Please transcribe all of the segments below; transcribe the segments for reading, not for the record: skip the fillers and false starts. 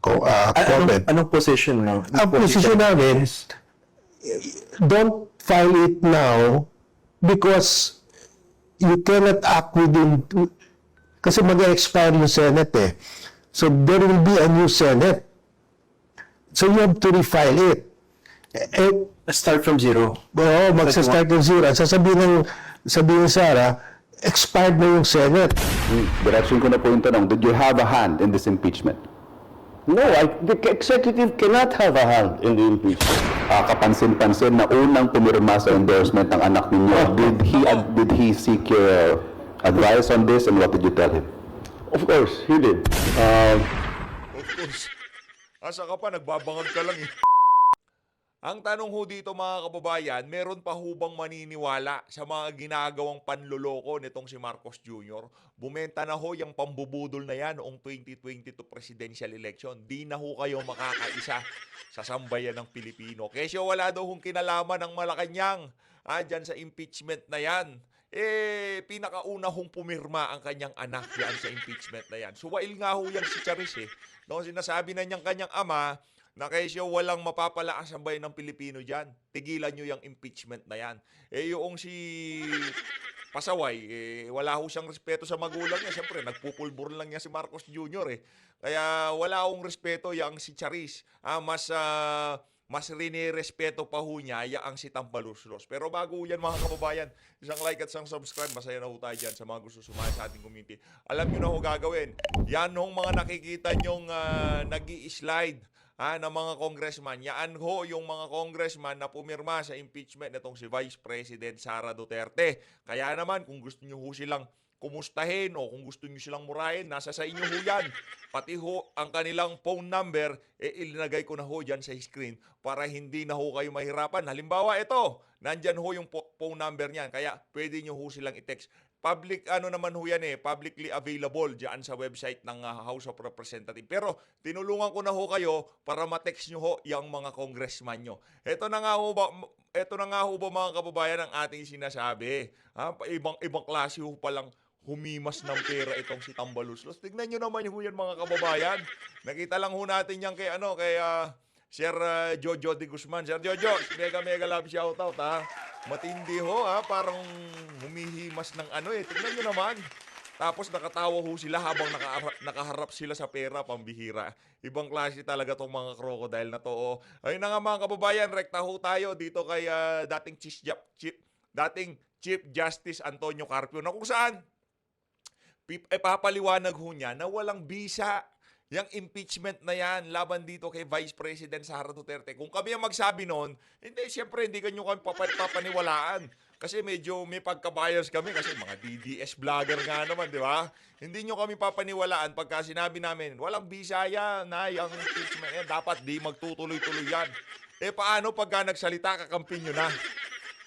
Comment. Anong position mo? Ang position namin, don't file it now because you cannot act within, kasi mag-expire yung Senate eh. So there will be a new Senate. So you have to refile it. Start from zero. Oo, magsa-start ng zero. At sabihin ng Sara, expired na yung Senate. Direction ko na po yung tanong, did you have a hand in this impeachment? No, the executive cannot have a hand in the impeachment. Kapansin-pansin na unang pumirma sa endorsement ng anak ninyo, did he seek your advice on this and what did you tell him? Of course, he did. Of course. Asa ka pa, nagbabangag ka lang eh. Ang tanong ho dito mga kababayan, meron pa hubang maniniwala sa mga ginagawang panloloko nitong si Marcos Jr.? Bumenta na ho yung pambubudol na yan noong 2022 presidential election. Di na ho kayo makakaisa sa sambayan ng Pilipino. Kesyo wala daw hong kinalaman ng Malacanang dyan sa impeachment na yan. Pinakauna hong pumirma ang kanyang anak yan sa impeachment na yan. Suwail nga ho yan si Charis eh. Noong sinasabi na niyang kanyang ama, na kesyo walang mapapalakas ang bayan ng Pilipino dyan. Tigilan nyo yung impeachment na yan. Yung si Pasaway, wala ho siyang respeto sa magulang niya. Siyempre, nagpupulbur lang niya si Marcos Jr. Kaya wala hong respeto yung si Charis. Mas rinirespeto pa ho niya ang si Tambaluslos. Pero bago yan mga kababayan, isang like at isang subscribe, masaya na ho tayo dyan sa mga gusto sumaya sa ating community. Alam nyo na ho gagawin. Yan hong mga nakikita nyong nag-i-slide ng mga congressman. Yan ho yung mga congressman na pumirma sa impeachment nitong si Vice President Sara Duterte. Kaya naman kung gusto nyo ho silang kumustahin o kung gusto nyo silang murahin, nasa sa inyo ho yan. Pati ho ang kanilang phone number, ilinagay ko na ho dyan sa screen para hindi na ho kayo mahirapan. Halimbawa ito, nandyan ho yung phone number niyan. Kaya pwede nyo ho silang i-text. Public, naman ho yan publicly available dyan sa website ng House of Representatives. Pero tinulungan ko na ho kayo para ma-text nyo ho yung mga congressman nyo. Ito na nga ho ba mga kababayan ang ating sinasabi. Ibang klase ho palang humimas ng pera itong si Tambaluslos. Tignan nyo naman ho yan mga kababayan. Nakita lang ho natin yan kay Sir Jojo de Guzman. Sir Jojo, mega love shoutout Matindi ho parang humihimas ng tignan nyo naman. Tapos nakatawa ho sila habang nakaharap sila sa pera, pambihira. Ibang klase talaga tong mga crocodile na to. Ayun na nga mga kababayan, rekta ho tayo dito kay dating Chief Justice Antonio Carpio na kung saan papaliwanag ho niya na walang bisa yung impeachment na yan laban dito kay Vice President Sara Duterte. Kung kami ang magsabi noon, siyempre hindi kanyo kami papaniwalaan. Kasi medyo may pagkabias kami kasi mga DDS vlogger nga naman, di ba? Hindi nyo kami papaniwalaan pagka sinabi namin, walang bisa yan, yung impeachment yan, dapat di magtutuloy-tuloy yan. Paano pagka nagsalita, kakampin nyo na?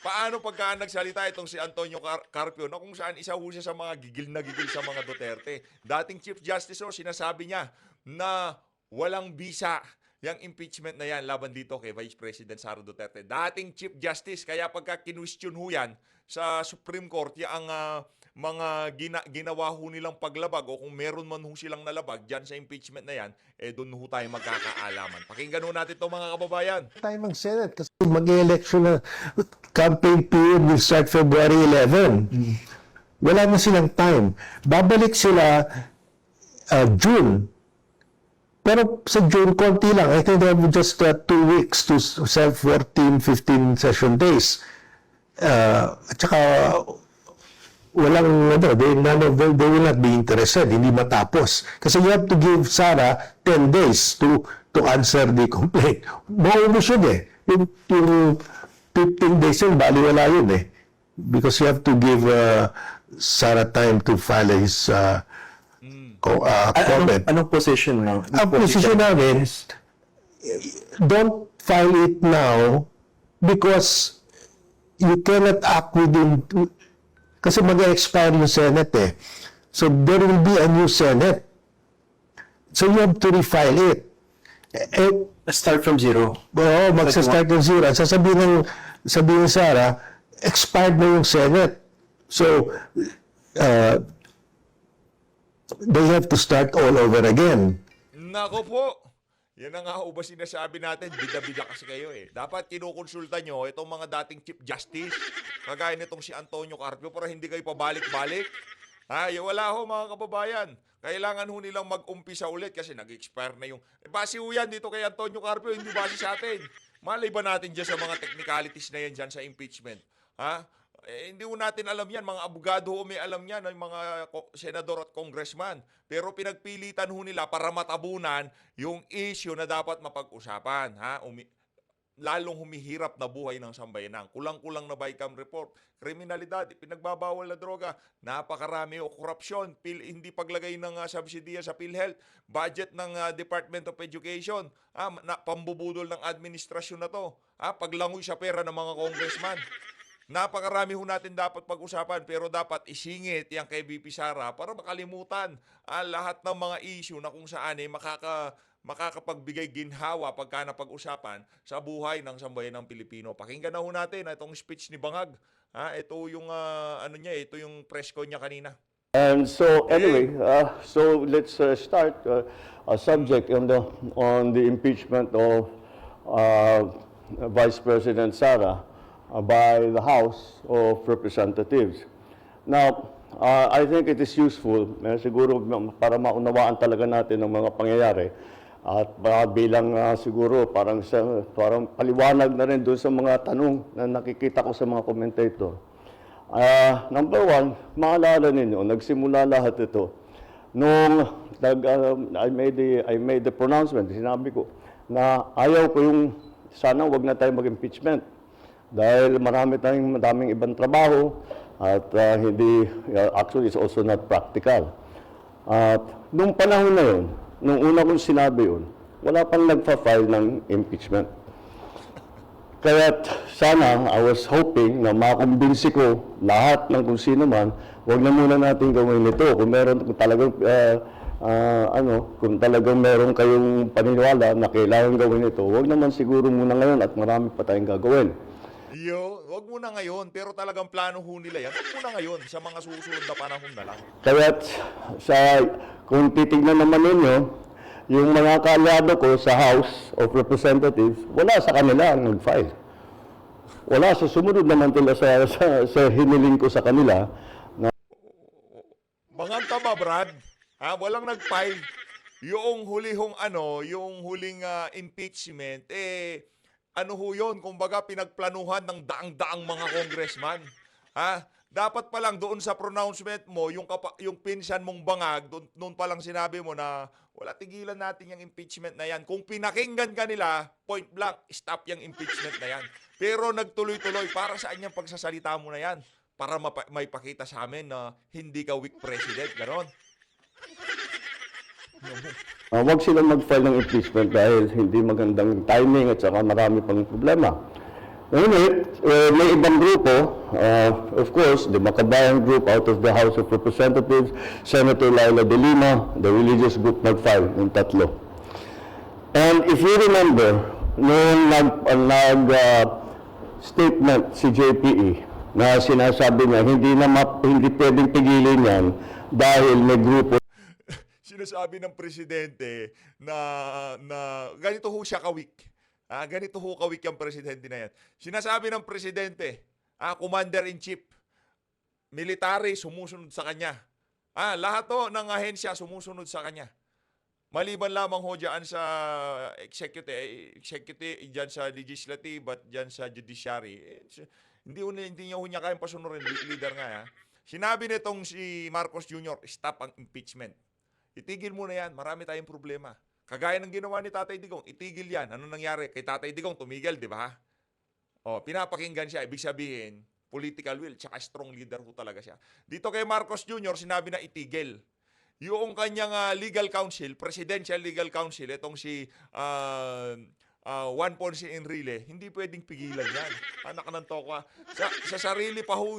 Paano pagka nagsalita itong si Antonio Carpio na kung saan isa ho siya sa mga gigil na gigil sa mga Duterte. Dating Chief Justice sinasabi niya na walang bisa yung impeachment na yan laban dito kay Vice President Sara Duterte. Dating Chief Justice, kaya pagka kinwestiyon ho yan sa Supreme Court, ang mga ginawa ho nilang paglabag o kung meron man ho silang nalabag dyan sa impeachment na yan, doon ho tayo magkakaalaman. Pakinggan ho natin ito mga kababayan. Time ng Senate kasi mag-election na campaign period will start February 11. Wala na silang time. Babalik sila June. Pero sa June, konti lang. I think they have just 2 weeks to 14, 15 session days. At saka, walang, they will not be interested. Hindi matapos. Kasi you have to give Sara 10 days to answer the complaint. Maubos yun Yung 15 days yun, baliwala yun Because you have to give Sara time to file his comment. Anong position mo? Ang position namin, don't file it now because you cannot act within, kasi mag-expire yung Senate So there will be a new Senate. So you have to refile it. Start from zero. Oo, magsa-start ng zero. At sabihin ng Sara, expired na yung Senate. So, they have to start all over again. Nako po. Yan ang nga ho ba sinasabi natin, bida-bida kasi kayo eh. Dapat kinukonsulta nyo itong mga dating Chief Justice, kagaya nitong si Antonio Carpio, para hindi kayo pabalik-balik. Wala ho mga kababayan. Kailangan ho nilang mag-umpisa ulit kasi nag-expire na yung... base ho yan dito kay Antonio Carpio, hindi base sa atin. Malay ba natin dyan sa mga technicalities na yan dyan sa impeachment? Hindi ho natin alam yan. Mga abogado ho may alam yan, ng mga senador at congressman. Pero pinagpilitan ho nila para matabunan yung issue na dapat mapag-usapan. Lalong humihirap na buhay ng sambayanan. Kulang-kulang na BICAM report. Kriminalidad, pinagbabawal na droga. Napakarami o korupsyon. Hindi paglagay ng subsidiya sa PhilHealth. Budget ng Department of Education. Pambubudol ng administrasyon na to. Paglangoy sa pera ng mga congressman. Napakarami ho natin dapat pag-usapan pero dapat isingit yan kay VP Sara para makalimutan lahat ng mga issue na kung saan makakapagbigay ginhawa pagka napag-usapan sa buhay ng sambayan ng Pilipino. Pakinggan na ho natin itong speech ni Bangag. Ito yung ito yung press con niya kanina. And so anyway, so let's start a subject on the impeachment of Vice President Sara by the House of Representatives. Now, I think it is useful, siguro para maunawaan talaga natin ang mga pangyayari at bilang siguro parang paliwanag na rin doon sa mga tanong na nakikita ko sa mga commentator. Number one, maalala ninyo, nagsimula lahat ito nung I made the pronouncement, sinabi ko na ayaw ko yung sana wag na tayo mag-impeachment. Dahil madaming ibang trabaho at actually it's also not practical. At nung panahon na yun, nung una kong sinabi yun, wala pang nagpa-file ng impeachment. Kaya sana, I was hoping na makumbinsi ko lahat ng kung sino man, wag na muna natin gawin ito. Kung talagang meron kayong paniniwala na kailangan gawin ito, wag naman siguro muna ngayon at marami pa tayong gagawin. Wag muna ngayon, pero talagang plano ho nila yan. Wag muna ngayon, sa mga susunod na panahon na lang. Kaya kung titignan naman ninyo, yung mga kaalyado ko sa House of Representatives, wala sa kanila ang nag-file. Wala, sa sumunod naman nila sa hiniling ko sa kanila. Bangag ka ba, Brad? Walang nag-file. Yung huling impeachment, ho yun, kumbaga pinagplanuhan ng daang-daang mga congressman. Dapat pa lang doon sa pronouncement mo, yung pinsan mong Bangag, doon pa lang sinabi mo na wala, tigilan natin yung impeachment na yan. Kung pinakinggan ka nila, point blank, stop yung impeachment na yan. Pero nagtuloy-tuloy, para saan yung pagsasalita mo na yan? Para may pakita sa amin na hindi ka weak president, ganon. Huwag silang mag-file ng impeachment dahil hindi magandang timing at saka marami pang problema. Ngunit, may ibang grupo, of course, the Makabayan group out of the House of Representatives, Senator Laila De Lima, the religious group nag-file ng tatlo. And if you remember, nung statement si JPE na sinasabi niya, hindi pwedeng pigilin yan dahil may grupo. Sinasabi ng presidente na ganito ho siya kawik. Ganito ho kawik yung presidente na yan. Sinasabi ng presidente, commander-in-chief, military, sumusunod sa kanya. Lahat ho ng ahensya sumusunod sa kanya. Maliban lamang ho dyan sa executive, dyan sa legislative, at dyan sa judiciary. Hindi niya kayang pasunurin, leader nga. Sinabi nitong si Marcos Jr., stop ang impeachment. Itigil mo na yan, marami tayong problema. Kagaya ng ginawa ni Tatay Digong, itigil yan. Ano nangyari? Kay Tatay Digong, tumigil, di ba? Pinapakinggan siya, ibig sabihin, political will, tsaka strong leader ho talaga siya. Dito kay Marcos Jr., sinabi na itigil. Yung kanyang legal counsel, presidential legal counsel, itong si Juan Ponce Enrile, hindi pwedeng pigilan yan. Anak ng toka. Sa sarili pa ho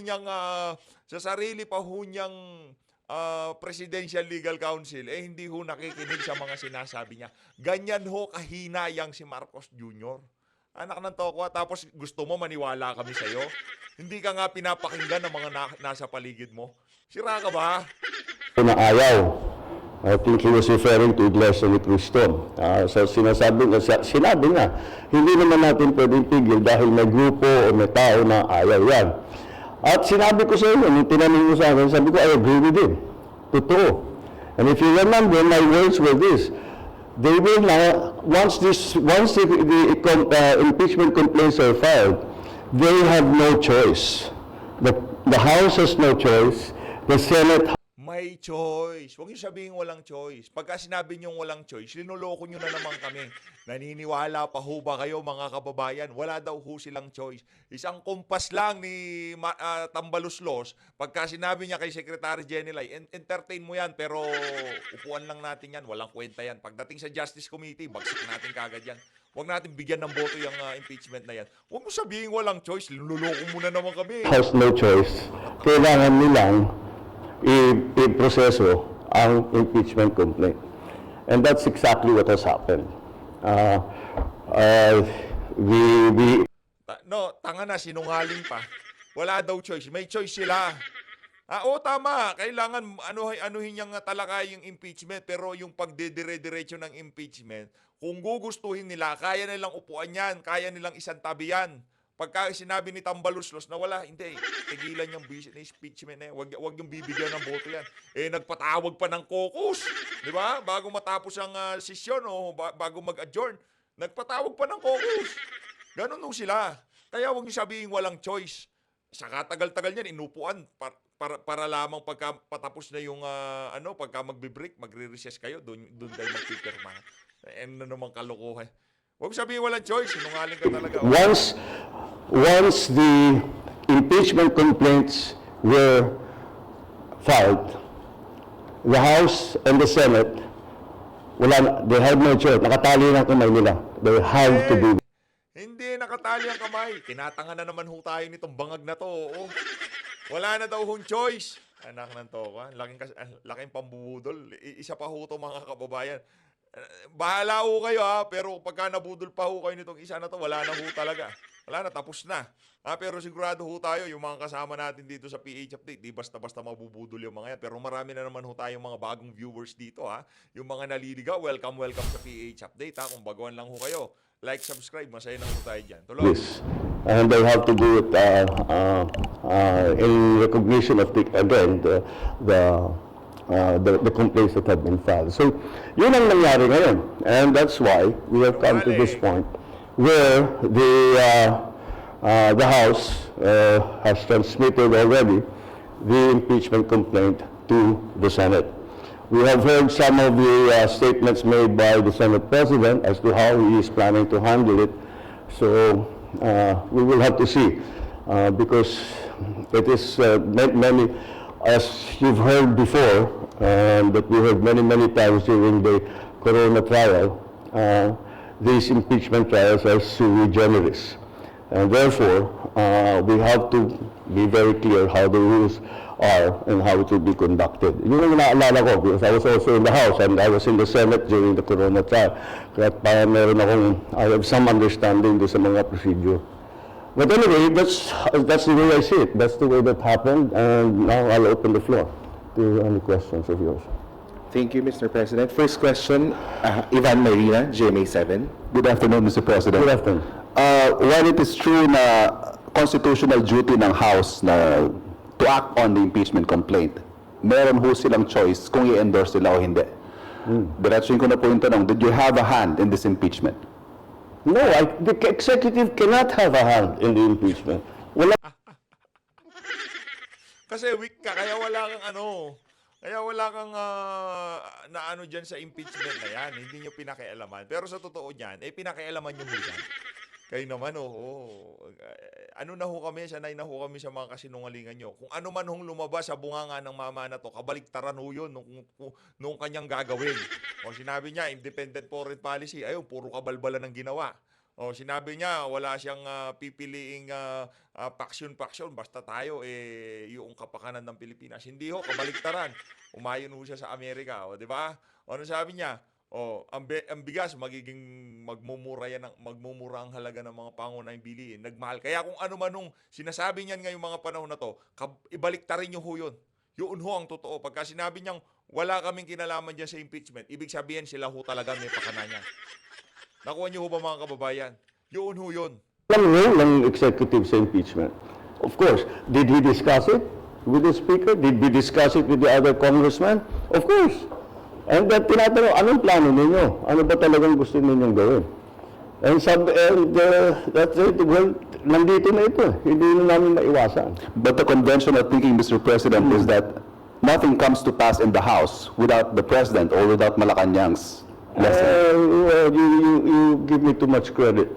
niyang Presidential Legal Counsel, hindi ho nakikinig sa mga sinasabi niya. Ganyan ho kahinayang si Marcos Jr. Anak ng tokwa, tapos gusto mo maniwala kami sa'yo? Hindi ka nga pinapakinggan ng mga nasa paligid mo. Sira ka ba? Na ayaw I think he was referring to Iglesia ni Cristo. So sinabi nga, hindi naman natin pwedeng pigil dahil may grupo o may tao na ayaw yan. At sinabi ko sa inyo, nung tinanong mo sa akin, sabi ko, I agree with him. Totoo. And if you remember, my words were this: they will now, once the impeachment complaints are filed, they have no choice. The House has no choice. The Senate. May choice. Huwag niyo sabihin walang choice. Pagka sinabi niyong walang choice, linuloko niyo na naman kami. Naniniwala pa ho ba kayo, mga kababayan? Wala daw ho silang choice. Isang kumpas lang ni Tambaluslos. Pagka sinabi niya kay Secretary Jenny, entertain mo yan, pero upuan lang natin yan. Walang kwenta yan. Pagdating sa Justice Committee, bagsak natin kagad yan. Huwag natin bigyan ng boto yung impeachment na yan. Huwag mo sabihin walang choice. Linuloko mo na naman kami. Has no choice. Kailangan nilang i-proseso ang impeachment complaint. And that's exactly what has happened. Tanga na, sinungaling pa. Wala daw choice. May choice sila. Oo, tama. Kailangan anuhin niyang talakay yung impeachment, pero yung pagdidire-diretso ng impeachment, kung gugustuhin nila, kaya nilang upuan yan, kaya nilang isang tabi yan. Pagka sinabi ni Tambaluslos na wala, hindi, tigilan yung impeachment na yan. Wag yung bibigyan ng boto yan. Nagpatawag pa ng caucus, di ba? Bago matapos ang sesyon o bago mag-adjourn. Nagpatawag pa ng caucus. Ganun nung sila. Kaya wag niyo sabihin walang choice. Sa katagal-tagal niyan, inupuan para lamang pagka patapos na yung pagka magbe-break, magre-recess kayo, doon kayo magpipirma. Na naman kalokohan. Huwag sabihin walang choice, sinungaling ka talaga. Once the impeachment complaints were filed, the House and the Senate, they had no choice. Nakatali na kamay nila. They have to do. Hindi nakatali ang kamay. Tinatanga na naman ho tayo nitong bangag na to. Oo. Wala na daw hong choice. Anak ng toko. Laking pambubudol. Isa pa ho to, mga kababayan. Bahala ho kayo pero pagka nabudol pa ho kayo nitong isa na to, wala na ho talaga. Wala na, tapos na. Pero sigurado ho tayo, yung mga kasama natin dito sa PH Update, di basta-basta mabubudol yung mga yan. Pero marami na naman ho tayong mga bagong viewers dito Yung mga naliligaw, welcome sa PH Update Kung baguhan lang ho kayo, like, subscribe, masaya na ho tayo dyan. Tuloy. This. And they have to do it in recognition of the complaints that have been filed. So, yun ang nangyari ngayon. And that's why we have come to this point where the House has transmitted already the impeachment complaint to the Senate. We have heard some of the statements made by the Senate President as to how he is planning to handle it. So, we will have to see because it is many, as you've heard before, and that we heard many times during the Corona trial, these impeachment trials are sui generis. And therefore, we have to be very clear how the rules are and how it will be conducted. Yun ang naalala ko because I was also in the House and I was in the Senate during the Corona trial. Kaya parang I have some understanding do sa mga procedure. But anyway, that's the way I see it. That's the way that happened, and now I'll open the floor to any questions of yours. Thank you, Mr. President. First question, Ivan Marina, GMA7. Good afternoon, Mr. President. Good afternoon. While it is true na constitutional duty ng House na to act on the impeachment complaint, meron ho silang choice kung i-endorse sila o hindi. Diretsuin ko na po yung tanong, did you have a hand in this impeachment? No, the executive cannot have a hand in the impeachment. Wala. Kasi weak ka, kaya wala kang naano dyan sa impeachment na yan. Hindi nyo pinakialaman. Pero sa totoo niyan, pinakialaman nyo mo yan. Kayo naman, ano na ho kami, sanay na ho kami sa mga kasinungalingan nyo. Kung ano man hong lumabas sa bunganga ng mama na to, kabaliktaran ho yun nung kanyang gagawin. O sinabi niya, independent foreign policy, ayun, puro kabalbala ng ginawa. O sinabi niya, wala siyang pipiliing paksyon, basta tayo, yung kapakanan ng Pilipinas. Hindi ho, kabaliktaran. Umayon ho siya sa Amerika, di ba? O ano sabi niya? Ang bigas magmumura ang halaga ng mga pangunahing bilihin. Nagmahal. Kaya kung ano man nung sinasabi niyan ngayong mga panahon na to, ibaliktarin niyo ho yun. Yun ho ang totoo. Pagka sinabi niyang wala kaming kinalaman dyan sa impeachment, ibig sabihin sila ho talaga may pakana niyan. Nakuha niyo ho ba mga kababayan? Yun ho yun. Walang role ng executive sa impeachment. Of course, did he discuss it with the speaker? Did we discuss it with the other congressman? Of course. And that tinatanong, anong plano ninyo? Ano ba talagang gusto ninyong gawin? And that's it. Well, nandito na ito. Hindi na namin maiwasan. But the conventional thinking, Mr. President, is that nothing comes to pass in the House without the President or without Malacanang's blessing. You give me too much credit.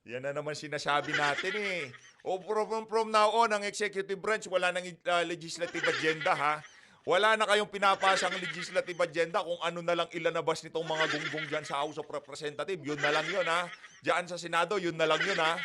Yan na naman sinasabi natin eh. O from now on, ang executive branch, wala nang legislative agenda ha. Wala na kayong pinapasang legislative agenda kung ano na lang ilalabas nitong mga gunggong dyan sa House of Representatives. Yun na lang yun ha. Diyan sa Senado, yun na lang yun ha.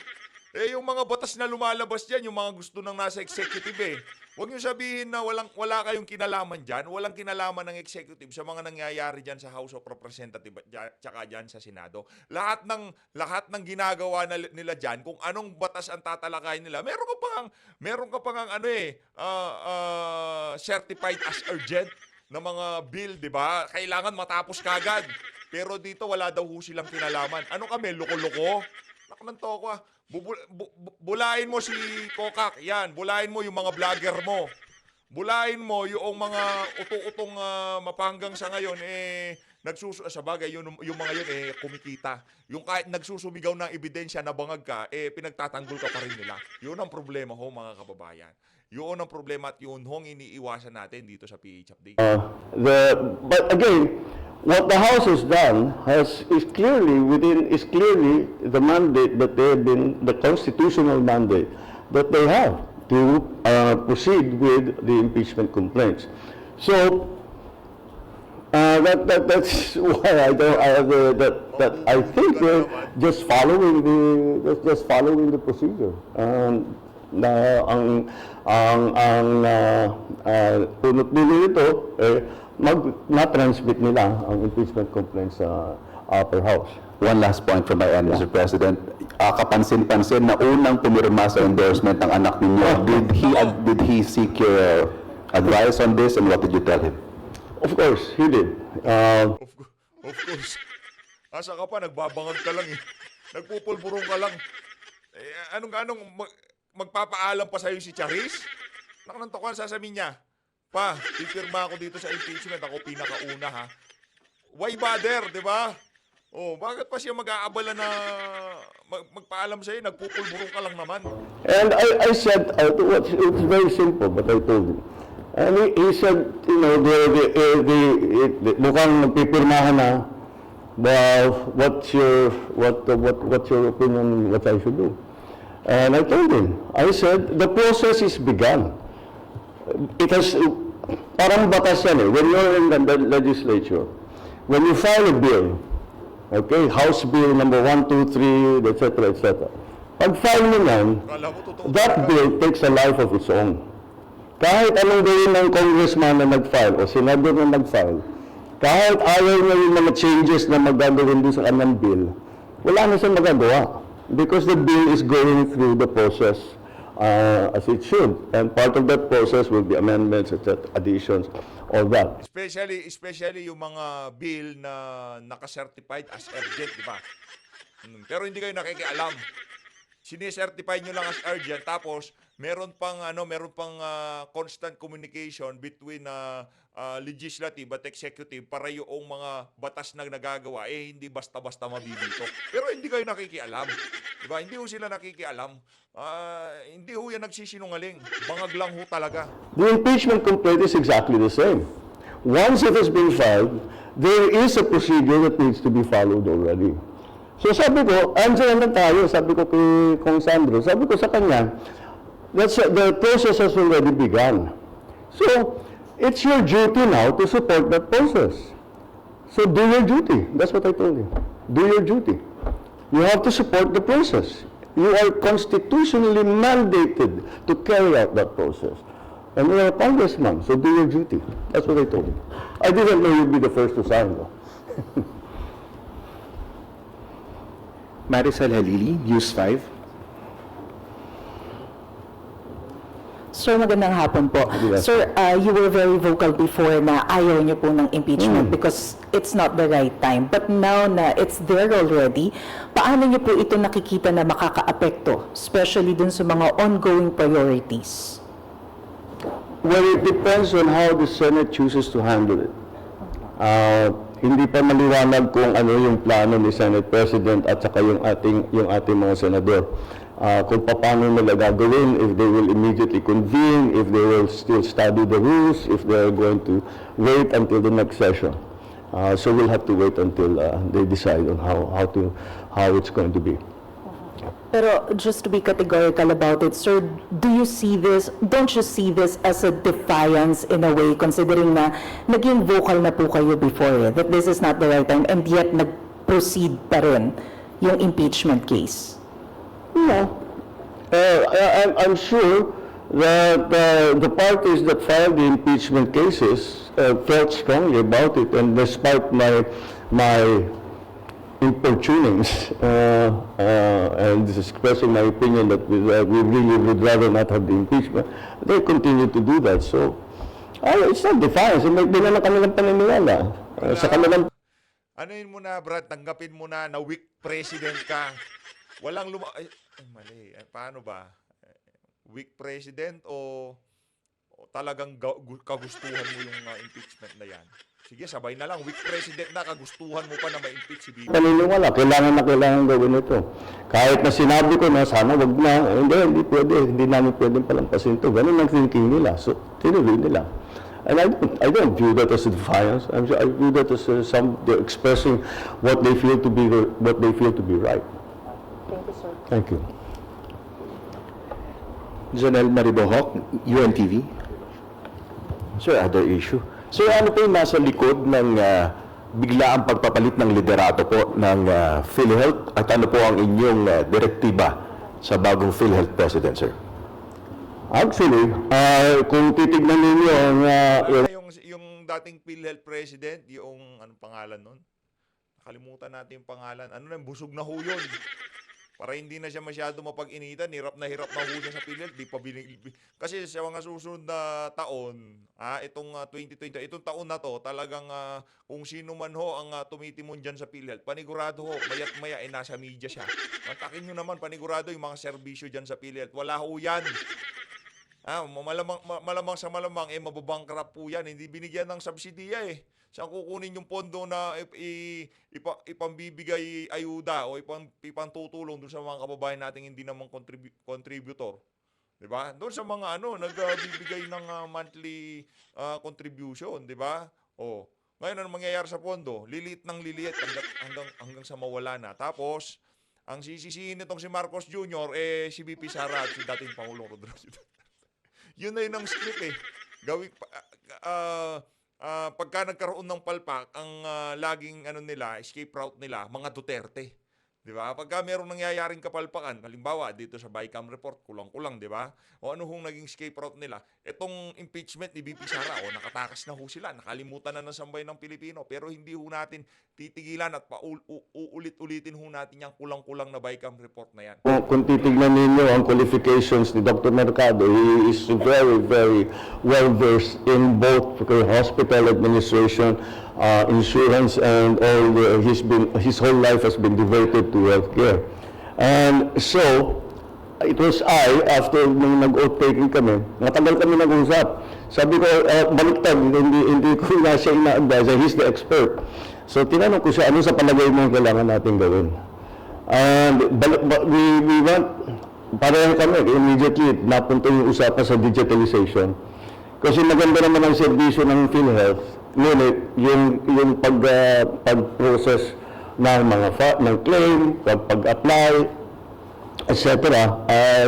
Eh yung mga batas na lumalabas dyan, yung mga gusto ng nasa executive eh. Huwag niyo sabihin na wala kayong kinalaman dyan, walang kinalaman ng executive sa mga nangyayari dyan sa House of Representatives tsaka dyan sa Senado. Lahat ng ginagawa nila dyan, kung anong batas ang tatalakayin nila, meron ka pang certified as urgent na mga bill, di ba? Kailangan matapos kagad. Pero dito wala daw ho silang kinalaman. Ano kami, loko-loko? Naku ng toko ah. Bulain mo si Kokak, yan. Bulain mo yung mga vlogger mo. Bulain mo yung mga uto-utong mapanggang sa ngayon, sa bagay, yung mga yun, kumikita. Yung kahit nagsusumigaw ng ebidensya na bangag ka, pinagtatanggol ka pa rin nila. Yun ang problema ho, mga kababayan. Yun ang problema at yun hong iniiwasan natin dito sa PH Update. But again, what the House has done is clearly the mandate that they have been, the constitutional mandate that they have to proceed with the impeachment complaints. So that's why I think they're just following the procedure. Na ang punot nito na-transmit nila ang impeachment complaints sa upper house. One last point from my end, Mr. President. Kapansin-pansin na unang pumirma sa endorsement ng anak ninyo. Did he seek your advice on this and what did you tell him? Of course, he did. Of course. Asa ka pa, nagbabangag ka lang eh. Nagpupulburong ka lang. Anong magpapaalam pa sa'yo si Charis? Nakanantokan, sasabihin niya, pa, pipirma ako dito sa impeachment, ako pinakauna ha. Why bother, di ba? Oh, bakit pa siya mag-aabala na magpaalam sa'yo, nagpupulburong ka lang naman. And I said, it's very simple, but I told him. And he said, you know, mukhang magpipirmahan na, well, what's your opinion, what I should do? And I told him, I said, the process is begun. It has, parang batas yan eh, when you're in the legislature, when you file a bill, okay, House Bill number 1, 2, 3, etc., etc., pag file mo yan, that bill takes a life of its own. Kahit anong gawin ng congressman na nag-file o senador na nag-file, kahit ayaw niya yung mga changes na magagawin din sa kanyang bill, wala na siyang magagawa. Because the bill is going through the process as it should. And part of that process will be amendments, etc., additions, all that. Especially yung mga bill na naka-certified as urgent, di ba? Pero hindi kayo nakikialam. Sine-certify nyo lang as urgent, tapos meron pang constant communication between legislative at executive para yung mga batas na nagagawa hindi basta-basta mabibito. Pero hindi kayo nakikialam. Diba? Hindi ho sila nakikialam. Hindi ho yan nagsisinungaling. Bangag lang ho talaga. The impeachment complaint is exactly the same. Once it has been filed, there is a procedure that needs to be followed already. So sabi ko, andyan na tayo, sabi ko kay Kong Sandro, sabi ko sa kanya, the process has already begun. So, it's your duty now to support that process. So do your duty. That's what I told him. Do your duty. You have to support the process. You are constitutionally mandated to carry out that process. And you're a congressman, so do your duty. That's what I told him. I didn't know you'd be the first to sign, though. Maricel Halili, News 5. Sir, magandang hapon po. Yes. Sir, you were very vocal before na ayaw niyo po ng impeachment because it's not the right time. But now na it's there already, paano niyo po ito nakikita na makakaapekto, especially dun sa mga ongoing priorities? Well, it depends on how the Senate chooses to handle it. Hindi pa maliwanag kung ano yung plano ni Senate President at saka yung ating mga senador. Kung paano nila gagawin, if they will immediately convene, if they will still study the rules, if they are going to wait until the next session. So we'll have to wait until they decide on how it's going to be. Pero just to be categorical about it, sir, don't you see this as a defiance in a way, considering na naging vocal na po kayo before that this is not the right time, and yet nag-proceed pa rin yung impeachment case? No. I'm sure that the parties that filed the impeachment cases felt strongly about it, and despite my importunings and expressing my opinion that we really would rather not have the impeachment, they continue to do that. So, it's not defiance. May na kanilang paniniwala. Sa kanilang Ano yun mo na, Brad, tanggapin mo na weak president ka. Walang ay, mali. Paano ba? Weak president o talagang kagustuhan mo yung impeachment na yan? Sige, sabay na lang. Weak president na, kagustuhan mo pa na ma-impeach si Bibi. paniniwala, kailangan gawin ito. Kahit na sinabi ko na sana wag na, hindi pwede, hindi namin pwedeng palampasin ito. Ganun ang thinking nila. So, tinuloy nila. And I don't view that as a defiance. I view that as they're expressing what they feel to be right. Thank you, sir. Thank you. Jonel Maribohok, UNTV. Sir, other issue. Sir, ano po yung nasa likod ng biglaang pagpapalit ng liderato po ng PhilHealth at ano po ang inyong direktiba sa bagong PhilHealth President, sir? Actually, kung titignan ninyo Yung dating PhilHealth president, yung anong pangalan nun? Nakalimutan natin yung pangalan. Ano na, busog na ho yun. Para hindi na siya masyado mapag-initan, hirap na ho siya sa PhilHealth. Di pa kasi sa mga susunod na taon, itong 2020, itong taon na to, talagang kung sino man ho ang tumitimon dyan sa PhilHealth, panigurado ho, maya't maya, nasa media siya. Kontakin nyo naman, panigurado yung mga serbisyo dyan sa PhilHealth. Wala ho yan. Malamang sa malamang, mababangkrap po yan. Hindi binigyan ng subsidiya eh. Saan kukunin yung pondo na ipambibigay ayuda o ipantutulong doon sa mga kababayan nating hindi naman contributor? Diba? Doon sa mga nagbibigay ng monthly contribution, diba? Ngayon ano mangyayari sa pondo? Liliit ng liliit hanggang sa mawala na. Tapos, ang sisisihin nitong si Marcos Jr., si BP Sara at si dating Pangulong Rodrigo. Yun na yun ang script eh. Pagka nagkaroon ng palpak, ang laging escape route nila, mga Duterte. Di ba? Pagka merong nangyayaring kapalpakan, halimbawa dito sa BICAM report, kulang-kulang, di ba? O ano hong naging escape route nila? Itong impeachment ni BP Sara, nakatakas na ho sila, nakalimutan na ng sambay ng Pilipino, pero hindi ho natin titigilan at uulit-ulitin ho natin yung kulang-kulang na BICAM report na yan. kung titignan ninyo ang qualifications ni Dr. Mercado, he is very, very well-versed in both hospital administration, insurance, and his whole life has been devoted to healthcare. And so, it was after nung nag-oath taking kami, matagal kami nag-usap. Sabi ko, baliktad, hindi ko na siya ina-advise, he's the expert. So, tinanong ko siya, ano sa palagay mo kailangan natin gawin? And we went, pareho kami, immediately napunta yung usapan sa digitalization. Kasi maganda naman ang serbisyo ng PhilHealth, ngunit yung pag-process ng ng claim, pag-apply, etc.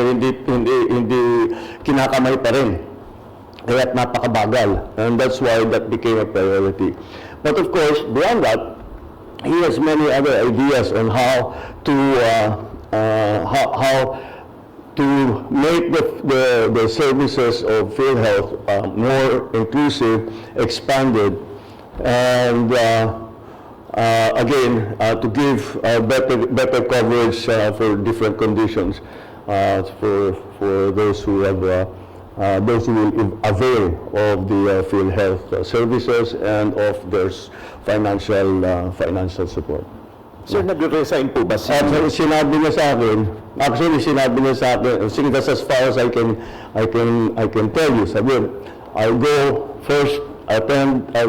Hindi kinakamay pa rin. Kaya't napakabagal. And that's why that became a priority. But of course, beyond that, he has many other ideas on how to make the services of PhilHealth more inclusive, expanded, and again, to give better coverage for different conditions for those who have those who will avail of the PhilHealth services and of their financial support. Sir, nag-resign po ba si... Sinabi niya sa akin, that's as far as I can tell you. Sabi, I'll go first, I'll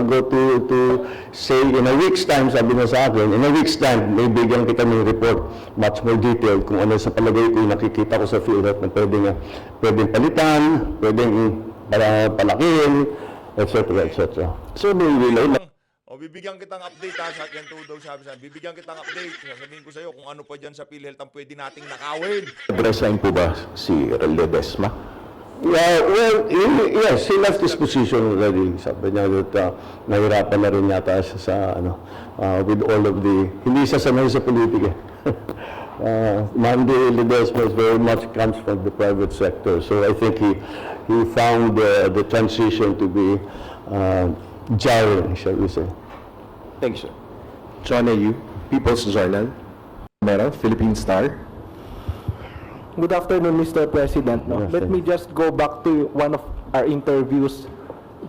go to say in a week's time, sabi niya sa akin, in a week's time, may bigyan kita ng report, much more detailed, kung ano sa palagay ko yung nakikita ko sa PhilHealth na pwedeng palitan, pwedeng palakihin, etc. Sir, may relay na... O bibigyan kitang update ha, sa yan daw sabi, bibigyan kitang update. Sasabihin ko sa iyo kung ano pa diyan sa PhilHealth ang pwede nating nakawin. Nag-resign po ba si Rel Ledesma? Yeah, well, yes, he left his position already. Sabi niya that nahirapan na rin yata siya sa, with all of the, hindi siya sanay sa politika. Mandy Ledesma very much comes from the private sector. So I think he found the transition to be jarring, shall we say. Thank you, sir. John A.U., People's Journal, Mero, Philippine Star. Good afternoon, Mr. President. No? Yes, Let sir. me just go back to one of our interviews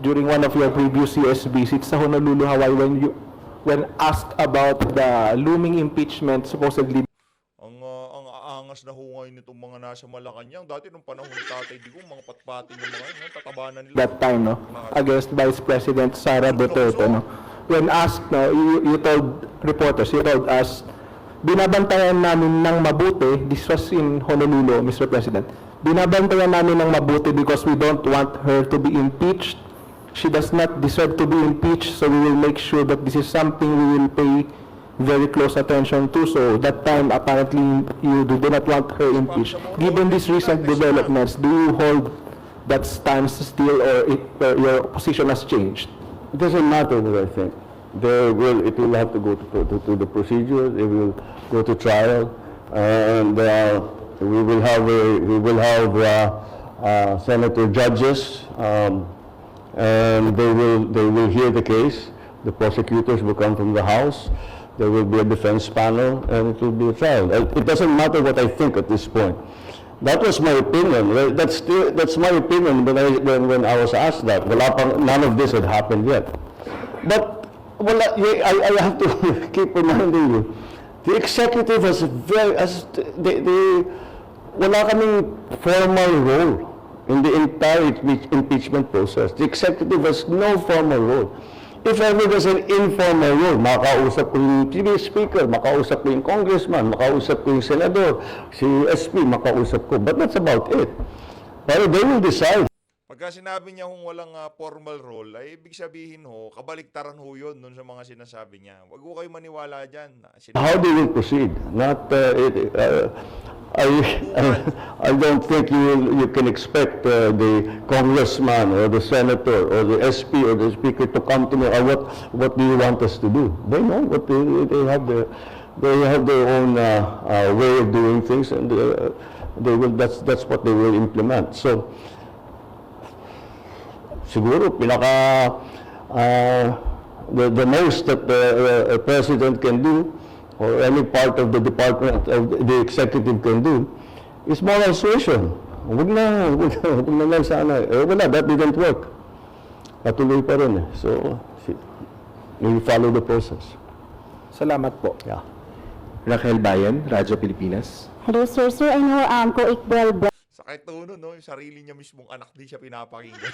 during one of your previous US visits sa Honolulu, Hawaii, when asked about the looming impeachment supposedly Ang aangas na hungay nitong mga nasa Malacanang. Dati nung panahon ni Tatay Digong, mga patpatin ng mga yun, tatabanan nila. that time, no, against Vice President Sara Duterte, no. When asked, no, you told reporters, you told us, binabantayan namin ng mabuti, this was in Honolulu, Mr. President, binabantayan namin ng mabuti because we don't want her to be impeached. She does not deserve to be impeached, so we will make sure that this is something we will pay very close attention to. So that time, apparently, you do not want her impeached. Given these recent developments, do you hold that stance still, or your position has changed? It doesn't matter what I think. It will have to go to the procedure. It will go to trial, and we will have senator judges, and they will hear the case. The prosecutors will come from the House. There will be a defense panel, and it will be a trial. It doesn't matter what I think at this point. That was my opinion. That's my opinion when I was asked that. None of this had happened yet. But I have to keep reminding you, the executive wala kaming formal role in the entire impeachment process. The executive has no formal role. If ever there's an informal role, makausap ko yung TV speaker, makausap ko yung congressman, makausap ko yung senador, si SP, makausap ko. But that's about it. Pero they will decide. Pagka sinabi niya kung walang formal role, ay ibig sabihin ho, kabaliktaran ho yun dun sa mga sinasabi niya. Huwag ho kayo maniwala dyan. How they will proceed. Not, I don't think you can expect the congressman or the senator or the SP or the speaker to come to me, what do you want us to do? They know what they have their own way of doing things, and that's what they will implement. So siguro the most that a president can do, or any part of the department of the executive can do, is moral suasion. Huwag na lang sana. Wala, that didn't work. Patuloy pa rin. So, we follow the process. Salamat po. Yeah. Raquel Bayan, Radyo Pilipinas. Hello, sir. Sir, I know co-equal Sakit to no, yung sarili niya mismong anak di siya pinapakinggan.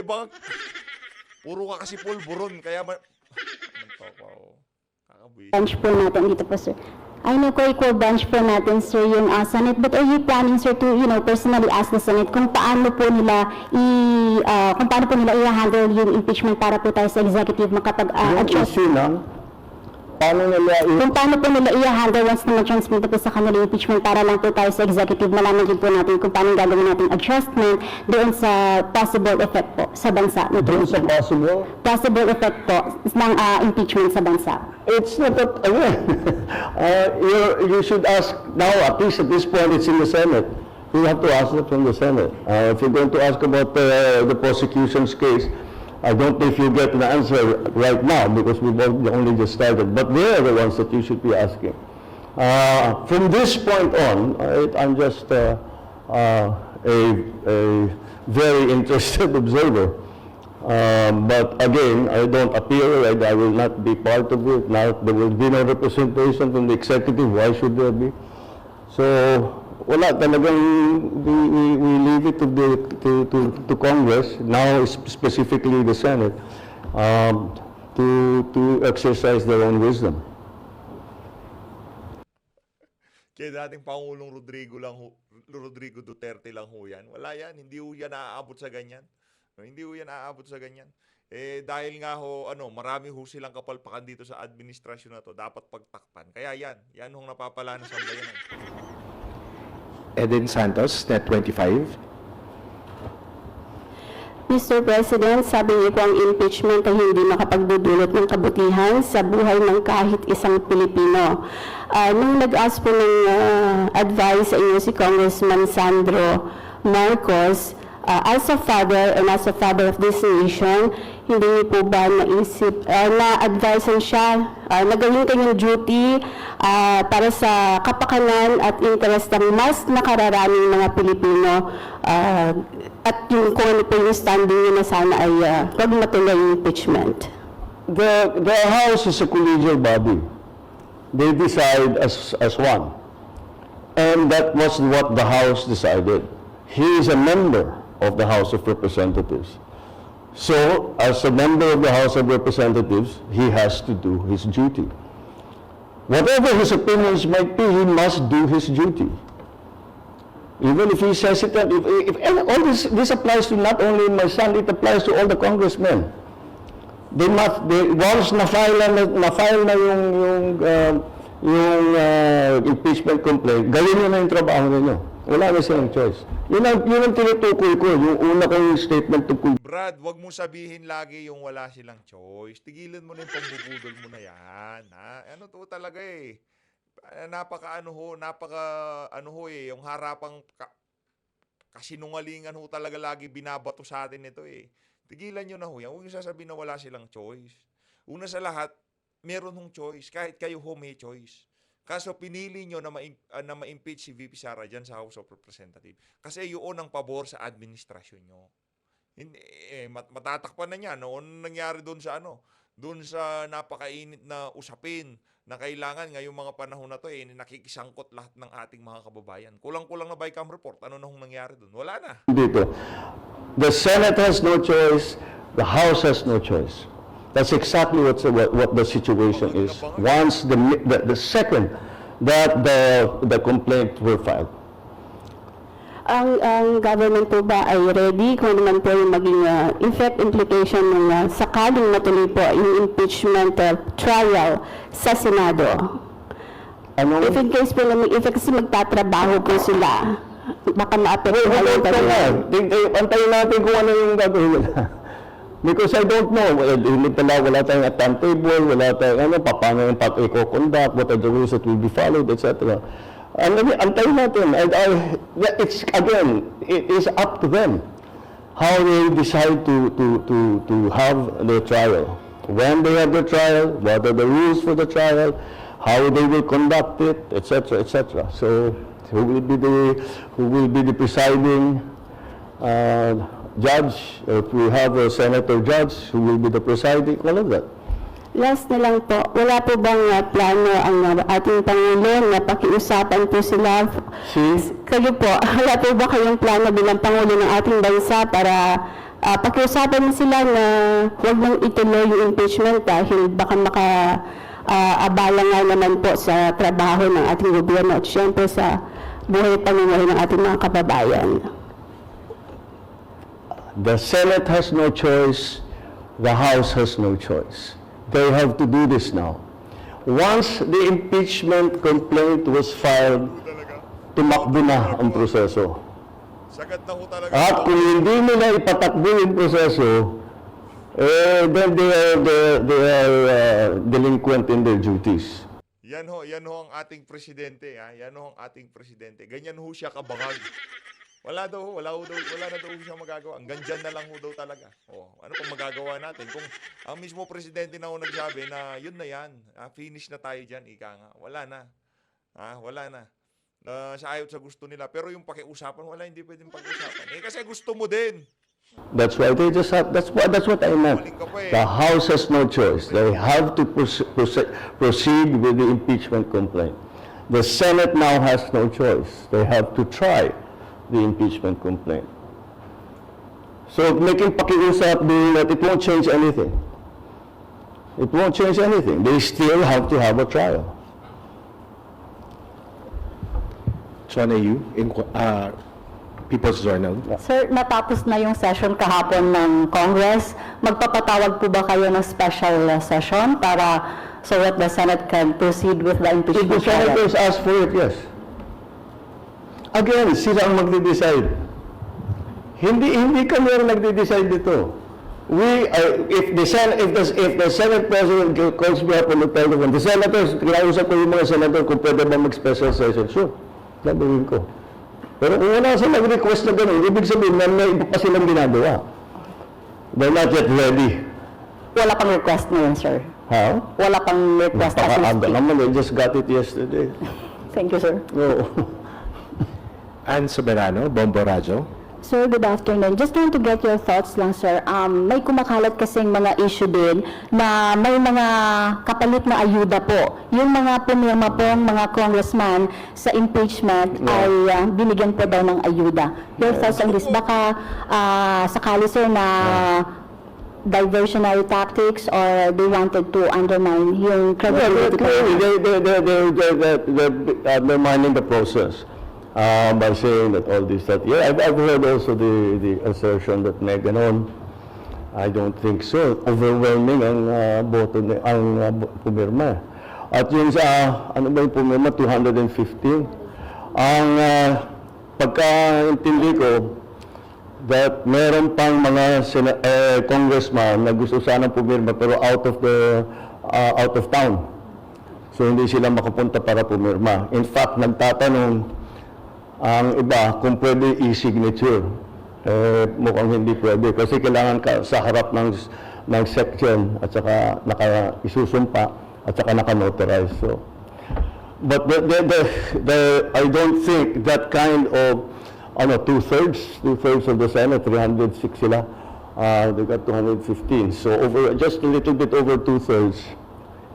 Bang, puro ka kasi pulburon, kaya branch po natin dito po, sir. I know co-equal branch po natin, sir, yung Senate. But are you planning, sir, to, personally ask the Senate kung paano po nila i-handle yung impeachment para po tayo sa executive makapag-adjust? Issue lang, Kung paano po nila i-handle once na ma-transmit na po sa kanila yung impeachment para lang po tayo sa executive, malaman din po natin kung paano gagawin natin adjustment doon sa possible effect po sa bansa. doon sa Possible effect po ng impeachment sa bansa. It's not that, you should ask now, at least at this point, it's in the Senate. You have to ask it from the Senate. If you're going to ask about the prosecution's case, I don't know if you get an answer right now because we've only just started, but they are the ones that you should be asking. From this point on, I'm just a very interested observer. But again, I don't appear, I will not be part of it. Now, there will be no representation from the executive. Why should there be? So, wala talagang we leave it to Congress, now specifically the Senate, to exercise their own wisdom. Kaya dating Pangulong Rodrigo Duterte lang ho yan. Wala yan, hindi ho yan naaabot sa ganyan. Hindi ho yan naaabot sa ganyan. Dahil nga ho, marami ho silang kapalpakan dito sa administrasyon na to, dapat pagtakpan. Kaya yan hong napapala na sambayanan. Eden Santos, Net 25. Mr. President, sabi niyo po ang impeachment ay hindi makapagdudulot ng kabutihan sa buhay ng kahit isang Pilipino. Nung nag-ask po ng advice sa inyo si Congressman Sandro Marcos, as a father and as a father of this nation, hindi niyo po ba naisip, na-advisean siya na gawin kanyang duty para sa kapakanan at interest ng mas nakararaming mga Pilipino at yung kung ano po yung standing niya na sana ay wag matuloy yung impeachment. The House is a collegial body. They decide as one. And that was what the House decided. He is a member of the House of Representatives. So, as a member of the House of Representatives, he has to do his duty. Whatever his opinions might be, he must do his duty. Even if he's hesitant, and all this applies to not only my son, it applies to all the congressmen. Once na-file na yung impeachment complaint, gawin nyo na yung trabaho ninyo. Wala na silang choice. Yun ang tinutukoy ko, yung una kong statement tungkol. Brad, wag mo sabihin lagi yung wala silang choice. Tigilan mo na yung pambubudol mo na yan. Ha? Ano to talaga eh. Yung harapang kasinungalingan ho talaga lagi binabato sa atin ito eh. Tigilan nyo na ho yan. Huwag yung sasabihin na wala silang choice. Una sa lahat, meron hong choice. Kahit kayo ho may choice. Kaso pinili nyo na ma-impeach si VP Sara dyan sa House of Representatives. Kasi yun ang pabor sa administrasyon nyo. Matatakpan na niya. Noon nangyari doon sa napakainit na usapin na kailangan ngayong mga panahon na to nakikisangkot lahat ng ating mga kababayan. Kulang-kulang na BICAM report. Ano na hong nangyari doon? Wala na. Dito. The Senate has no choice. The House has no choice. That's exactly what the situation is. Once the second that the complaint were filed. Ang government po ba ay ready kung naman po yung maging effect implication ng sakaling matuloy po yung impeachment trial sa Senado? If in case po naman, if kasi magtatrabaho po sila, baka ma-apekto Antayin natin kung ano yung gagawin nila. Because I don't know, wala tayong timetable, wala tayong paano yung i-conduct, what are the rules that will be followed, etc. Antayin natin. It is up to them how they decide to have their trial. When they have their trial, what are the rules for the trial, how they will conduct it, etc., etc. So, who will be the presiding judge, if we have a senator judge, who will be the presiding, all of that. Last na lang po, wala po bang plano ang ating Pangulo na pakiusapan po sila? Kayo po, wala po ba kayong plano bilang Pangulo ng ating bansa para pakiusapan mo sila na huwag mong ituloy yung impeachment dahil baka abala nga naman po sa trabaho ng ating gobyerno at syempre sa buhay pamumuhay ng ating mga kababayan? The Senate has no choice. The House has no choice. They have to do this now. Once the impeachment complaint was filed, tumakbo na ang proseso. Sagad na ho talaga. At kung hindi nila ipatakbo yung proseso, then they are delinquent in their duties. Yan ho ang ating presidente. Yan ho ang ating presidente. Ganyan ho siya kabangag. Wala na daw siya magagawa. Hanggang dyan na lang ho daw talaga. Ano pang magagawa natin? Kung ang mismo presidente na ho nagsabi na yun na yan, finish na tayo dyan, ika nga. Wala na. Wala na. sa ayot sa gusto nila. Pero yung pakiusapan, wala, hindi pwedeng pag-usapan. Eh, kasi gusto mo din. That's why they just have, that's what I meant. Maling ka pa eh. The House has no choice. They have to proceed with the impeachment complaint. The Senate now has no choice. They have to try the impeachment complaint. So making pakiusap doing that, it won't change anything. It won't change anything. They still have to have a trial. Chona Yu, People's Journal. Sir, natapos na yung session kahapon ng Congress. Magpapatawag po ba kayo ng special session para so that the Senate can proceed with the If impeachment the trial? senators ask for it, yes. Again, sila ang magde-decide. Hindi kami ang nagde-decide dito. If the Senate President calls me up on the telephone, the senators, kinausap ko yung mga senator kung pwede ba mag-special session. Sure, gagawin ko. Pero kung wala silang nag-request na gano'n, ibig sabihin na may iba pa silang ginagawa. They're not yet ready. Wala pang request ngayon, sir. Ha? Wala pang request at this Napaka-aga speak. naman, they just got it yesterday. Thank you, sir. No. Ann Soberano, Bombo Radyo. Sir, good afternoon. Just want to get your thoughts lang, sir. May kumakalat kasing mga issue din na may mga kapalit na ayuda po. Yung mga pumirma pong mga congressman sa impeachment ay binigyan po daw ng ayuda. Your thoughts on this? Baka sakali, sir, na diversionary tactics or they wanted to undermine yung credibility po. They're undermining the process by saying that all this, that. Yeah, I've heard also the assertion that may ganon. I don't think so. Overwhelming ang boto, pumirma. At yung sa, ano ba yung pumirma? 215. Ang pagkaintindi ko, that meron pang mga congressman na gusto sanang pumirma pero out of town. So hindi sila makapunta para pumirma. In fact, nagtatanong ang iba kung pwede e-signature. Mukhang hindi pwede kasi kailangan ka sa harap ng section at saka isusumpa at saka naka-notarize. So, but I don't think that kind of two-thirds of the Senate, 306 sila, they got 215. So just a little bit over two-thirds,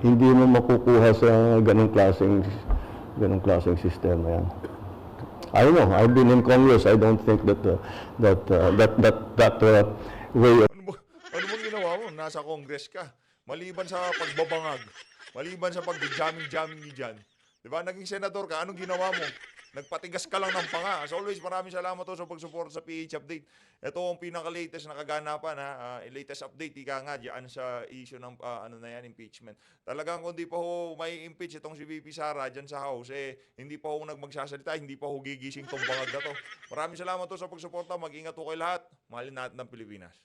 hindi mo makukuha sa ganung klaseng sistema yan. I don't know. I've been in Congress. I don't think that way of Ano bang ginawa mo? Nasa Congress ka. Maliban sa pagbabangag, maliban sa pag-jamming ni dyan. Diba? Naging senador ka, anong ginawa mo? Nagpatigas ka lang ng panga. As always, maraming salamat to sa pagsuporta sa PH Update. Ito ang pinaka-latest na kaganapan, latest update, ika nga, dyan sa issue ng impeachment. Talagang kung di pa ho may impeach itong si VP Sara dyan sa House, hindi pa ho magsasalita, hindi pa ho gigising tong bangag na to. Maraming salamat to sa pagsuporta. Mag-ingat ho kayo lahat. Mahalin natin ng Pilipinas.